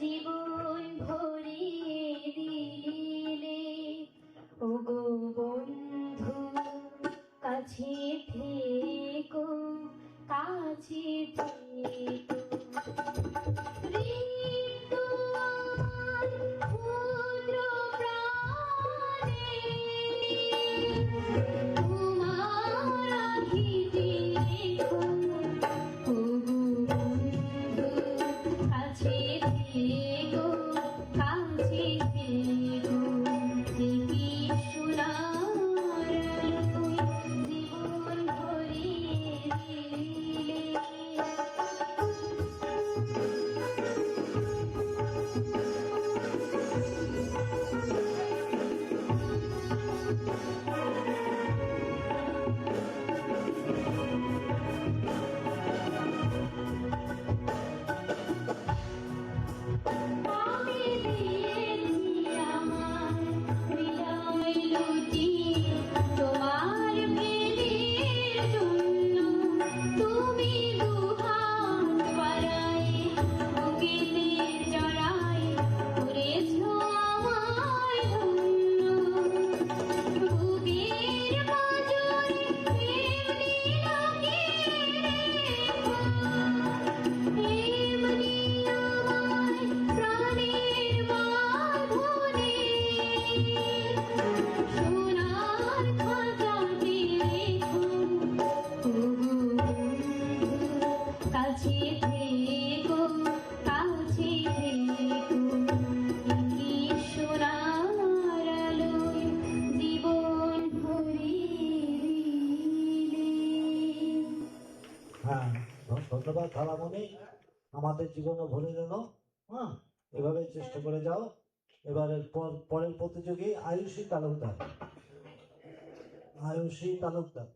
জীবন ভরিয়ে দিলে ওগো বন্ধু, কাছে থেকো, কাছে থেকো। ক্ষুদ্র প্রাণে তোমার আখিতে রেখো, ওগো বন্ধু, কাছে থেকো, কাছে থেকো। দেখি সোনার আলোয় জীবন ভরিয়ে দিলে। আমি দিয়েছি আমার হৃদয় লুটি তোমার প্রেমের জন্য। তুমি দুহাত বাড়াই বুকেতে জড়াই করেছো আমায় ধন্য। বুকের পাঁজরে এমনি লুকিয়ে রেখো, এমনি আমায় প্রাণের বাঁধনে সোনার খাঁচাতে রেখো, ওগো বন্ধু, কাছে থেকো, কাছে থেকো। দেখি সোনার আলোয় জীবন ভরিয়ে দিলে। হ্যাঁ, ধন্যবাদ খালামণি, আমাদের জীবনও ভরে গেল। হ্যাঁ, এভাবে চেষ্টা করে যাও। এবারে পরের প্রতিযোগী আয়ুষী তালুকদার। আয়ুষী তালুকদার।